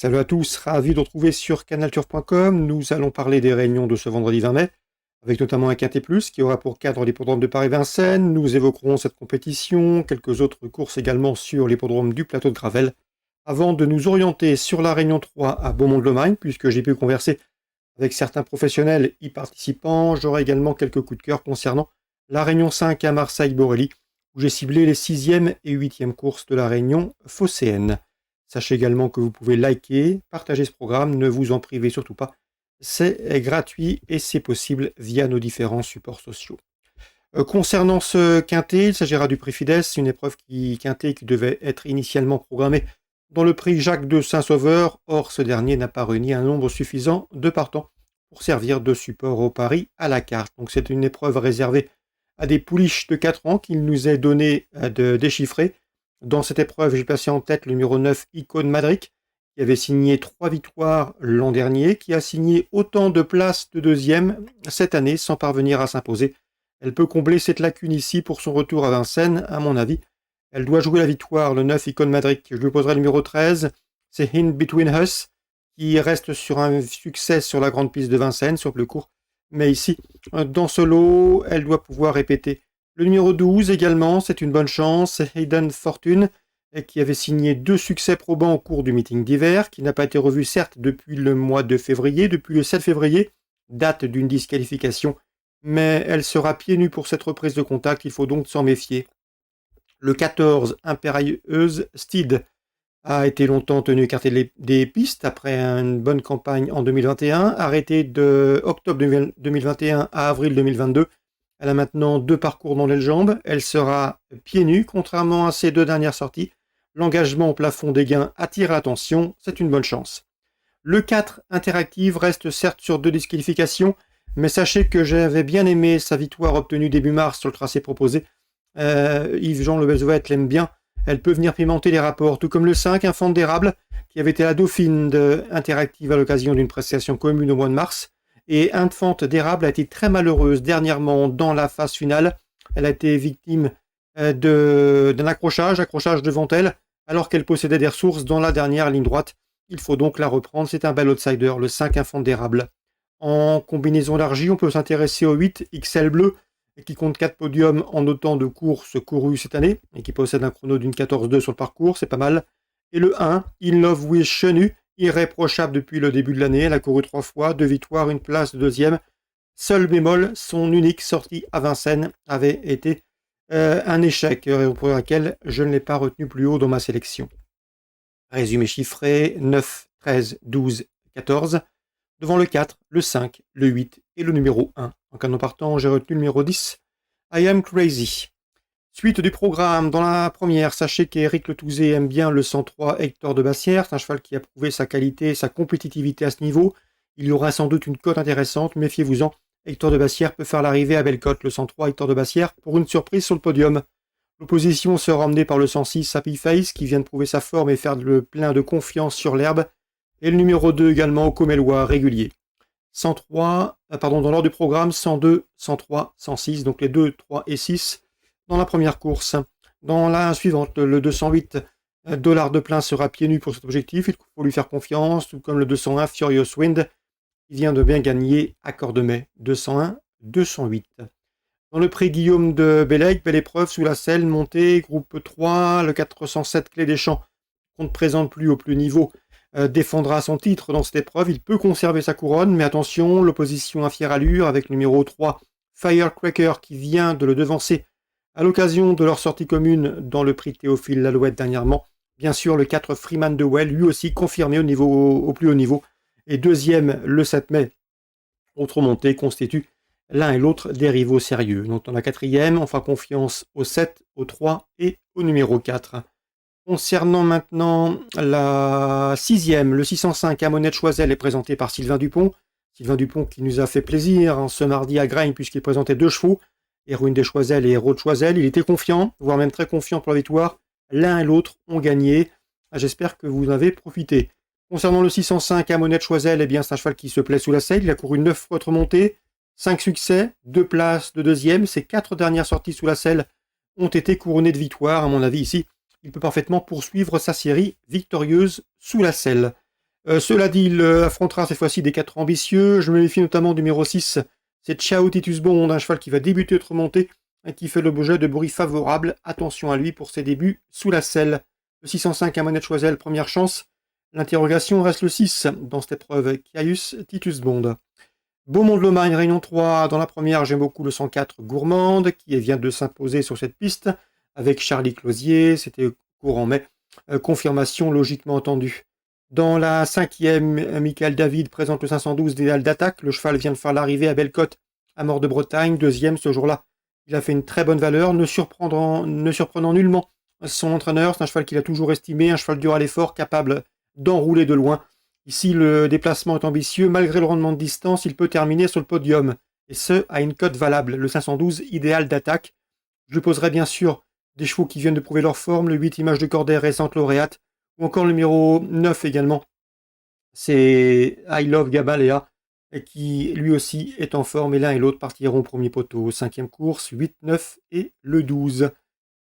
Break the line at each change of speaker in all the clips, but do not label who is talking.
Salut à tous, ravi de vous retrouver sur canalturf.com. Nous allons parler des réunions de ce vendredi 20 mai, avec notamment un Quintet Plus qui aura pour cadre l'hippodrome de Paris-Vincennes. Nous évoquerons cette compétition, quelques autres courses également sur l'hippodrome du plateau de Gravel, avant de nous orienter sur la réunion 3 à Beaumont-de-Lomagne, puisque j'ai pu converser avec certains professionnels y participant. J'aurai également quelques coups de cœur concernant la réunion 5 à Marseille-Borély, où j'ai ciblé les 6e et 8e courses de la réunion phocéenne. Sachez également que vous pouvez liker, partager ce programme, ne vous en privez surtout pas. C'est gratuit et c'est possible via nos différents supports sociaux. Concernant ce quintet, il s'agira du prix Fides, une épreuve quintet qui devait être initialement programmée dans le prix Jacques de Saint-Sauveur. Or, ce dernier n'a pas réuni un nombre suffisant de partants pour servir de support au pari à la carte. Donc c'est une épreuve réservée à des pouliches de 4 ans qu'il nous est donné de déchiffrer. Dans cette épreuve, j'ai placé en tête le numéro 9, Icône Madric, qui avait signé 3 victoires l'an dernier, qui a signé autant de places de deuxième cette année sans parvenir à s'imposer. Elle peut combler cette lacune ici pour son retour à Vincennes, à mon avis. Elle doit jouer la victoire, le 9, Icône Madric. Je lui poserai le numéro 13, c'est In Between Us, qui reste sur un succès sur la grande piste de Vincennes, sur plus court. Mais ici, dans ce lot, elle doit pouvoir répéter. Le numéro 12 également, c'est une bonne chance, c'est Hayden Fortune, qui avait signé 2 succès probants au cours du meeting d'hiver, qui n'a pas été revu certes depuis le mois de février, depuis le 7 février, date d'une disqualification, mais elle sera pieds nus pour cette reprise de contact, il faut donc s'en méfier. Le 14, Impérieuse Steed, a été longtemps tenu écarté des pistes après une bonne campagne en 2021, arrêté de octobre 2021 à avril 2022. Elle a maintenant 2 parcours dans les jambes. Elle sera pieds nus, contrairement à ses 2 dernières sorties. L'engagement au plafond des gains attire l'attention, c'est une bonne chance. Le 4, Interactive, reste certes sur 2 disqualifications, mais sachez que j'avais bien aimé sa victoire obtenue début mars sur le tracé proposé. Yves-Jean Le Belzouet l'aime bien. Elle peut venir pimenter les rapports, tout comme le 5, Infante d'érable, qui avait été la dauphine de Interactive à l'occasion d'une prestation commune au mois de mars. Et Infante d'érable a été très malheureuse dernièrement dans la phase finale. Elle a été victime d'un accrochage devant elle, alors qu'elle possédait des ressources dans la dernière ligne droite. Il faut donc la reprendre, c'est un bel outsider, le 5 Infante d'érable. En combinaison élargie, on peut s'intéresser au 8 XL Bleu, qui compte 4 podiums en autant de courses courues cette année, et qui possède un chrono d'une 14-2 sur le parcours, c'est pas mal. Et le 1, In Love with Chenu, irréprochable depuis le début de l'année, elle a couru 3 fois, 2 victoires, une place de 2e. Seul bémol, son unique sortie à Vincennes avait été un échec, pour lequel je ne l'ai pas retenu plus haut dans ma sélection. Résumé chiffré, 9, 13, 12, 14. Devant le 4, le 5, le 8 et le numéro 1. En canon partant, j'ai retenu le numéro 10, I Am Crazy. Suite du programme, dans la première, sachez qu'Éric Le Touzé aime bien le 103 Hector de Bassière. C'est un cheval qui a prouvé sa qualité et sa compétitivité à ce niveau. Il y aura sans doute une cote intéressante, méfiez-vous-en. Hector de Bassière peut faire l'arrivée à belle cote, le 103 Hector de Bassière, pour une surprise sur le podium. L'opposition sera emmenée par le 106 Happy Face, qui vient de prouver sa forme et faire le plein de confiance sur l'herbe. Et le numéro 2 également au Comellois, régulier. 103, dans l'ordre du programme, 102, 103, 106, donc les 2, 3 et 6 dans la première course. Dans la suivante, le 208 $ de plein sera pieds nus pour cet objectif, il faut lui faire confiance, tout comme le 201 Furious Wind, qui vient de bien gagner à Cordemais, 201, 208. Dans le prix Guillaume de Bellec, belle épreuve sous la selle, montée, groupe 3, le 407 Clé des Champs, qu'on ne présente plus au plus niveau, défendra son titre dans cette épreuve. Il peut conserver sa couronne, mais attention, l'opposition à fière allure avec le numéro 3, Firecracker, qui vient de le devancer à l'occasion de leur sortie commune dans le prix Théophile Lalouette dernièrement. Bien sûr, le 4, Freeman de Well, lui aussi confirmé au plus haut niveau. Et deuxième, le 7 mai, autre montée, constitue l'un et l'autre des rivaux sérieux. Donc dans la quatrième, on fera confiance au 7, au 3 et au numéro 4. Concernant maintenant la 6e, le 605 Amonette Choiselle est présenté par Sylvain Dupont. Sylvain Dupont qui nous a fait plaisir ce mardi à Gragne puisqu'il présentait 2 chevaux, Héroïne des Choiselles et Héros de Choiselle. Il était confiant, voire même très confiant pour la victoire. L'un et l'autre ont gagné. J'espère que vous en avez profité. Concernant le 605 Amonette Choiselle, c'est un cheval qui se plaît sous la selle. Il a couru 9 fois autre montée, 5 succès, 2 places de deuxième. Ses 4 dernières sorties sous la selle ont été couronnées de victoires, à mon avis ici. Il peut parfaitement poursuivre sa série victorieuse sous la selle. Cela dit, il affrontera cette fois-ci des 4 ambitieux. Je me méfie notamment du numéro 6, c'est Ciao Titus Bond, un cheval qui va débuter notre montée et qui fait l'objet de bruits favorables. Attention à lui pour ses débuts sous la selle. Le 605 à Monette Choiselle, première chance. L'interrogation reste le 6 dans cette épreuve, Caius Titus Bond. Beaumont de Lomagne, Réunion 3. Dans la première, j'aime beaucoup le 104 Gourmande, qui vient de s'imposer sur cette piste, avec Charlie Closier, c'était courant mai. Confirmation logiquement entendue. Dans la cinquième, Michael David présente le 512 d'idéal d'attaque. Le cheval vient de faire l'arrivée à Bellecote, à Mort de Bretagne, deuxième ce jour-là. Il a fait une très bonne valeur, ne surprenant nullement son entraîneur. C'est un cheval qu'il a toujours estimé, un cheval dur à l'effort, capable d'enrouler de loin. Ici, le déplacement est ambitieux. Malgré le rendement de distance, il peut terminer sur le podium. Et ce, à une cote valable. Le 512, idéal d'attaque. Je lui poserai bien sûr des chevaux qui viennent de prouver leur forme. Le 8, Image de Corday, récente lauréate. Ou encore le numéro 9 également. C'est I Love Gabalea, qui lui aussi est en forme. Et l'un et l'autre partiront au premier poteau. Cinquième course, 8, 9 et le 12.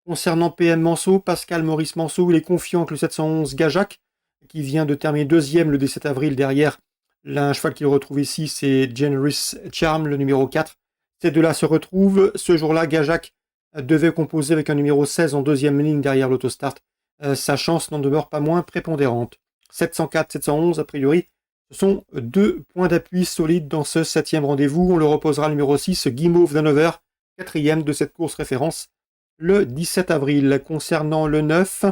Concernant PM Manceau, Pascal Maurice Manceau, il est confiant que le 711 Gajac, qui vient de terminer deuxième le 17 avril derrière. Un cheval qu'il retrouve ici, c'est Generous Charm, le numéro 4. Ces deux-là se retrouvent. Ce jour-là, Gajac devait composer avec un numéro 16 en deuxième ligne derrière l'autostart. Sa chance n'en demeure pas moins prépondérante. 704, 711, a priori, ce sont 2 points d'appui solides dans ce 7e rendez-vous. On le reposera le numéro 6, Guimauve d'Hanover, 4e de cette course référence, le 17 avril. Concernant le 9,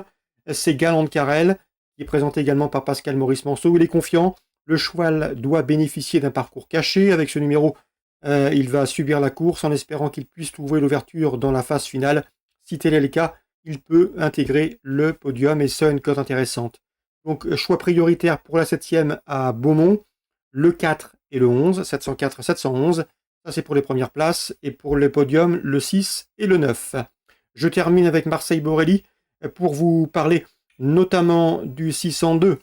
c'est Galant de Carrel, qui est présenté également par Pascal Maurice Manceau. Il est confiant. Le cheval doit bénéficier d'un parcours caché. Avec ce numéro, il va subir la course en espérant qu'il puisse trouver l'ouverture dans la phase finale. Si tel est le cas, il peut intégrer le podium et ça, une cote intéressante. Donc, choix prioritaire pour la 7e à Beaumont, le 4 et le 11, 704 et 711. Ça, c'est pour les premières places. Et pour le podium, le 6 et le 9. Je termine avec Marseille-Borelli pour vous parler notamment du 602,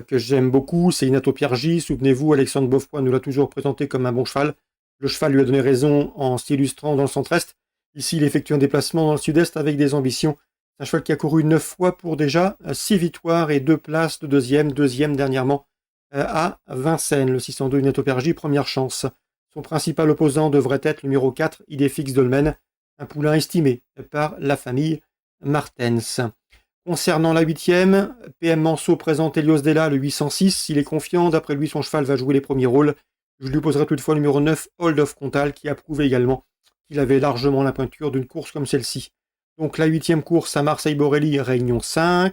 que j'aime beaucoup. C'est Inato Piergi. Souvenez-vous, Alexandre Beaufroy nous l'a toujours présenté comme un bon cheval. Le cheval lui a donné raison en s'illustrant dans le centre-est. Ici, il effectue un déplacement dans le sud-est avec des ambitions. C'est un cheval qui a couru 9 fois pour déjà 6 victoires et 2 places de deuxième dernièrement à Vincennes. Le 602 Inato Piergi, première chance. Son principal opposant devrait être le numéro 4, Idéfix Dolmen, un poulain estimé par la famille Martens. Concernant la 8e, PM Manceau présente Helios Della, le 806. Il est confiant, d'après lui, son cheval va jouer les premiers rôles. Je lui poserai toutefois le numéro 9, Hold of Contal, qui a prouvé également qu'il avait largement la pointure d'une course comme celle-ci. Donc la 8e course à Marseille-Borelli, Réunion 5.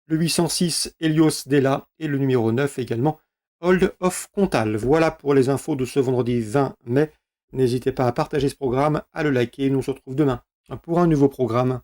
Le 806, Helios Della, et le numéro 9 également, Hold of Contal. Voilà pour les infos de ce vendredi 20 mai. N'hésitez pas à partager ce programme, à le liker. Nous on se retrouve demain pour un nouveau programme.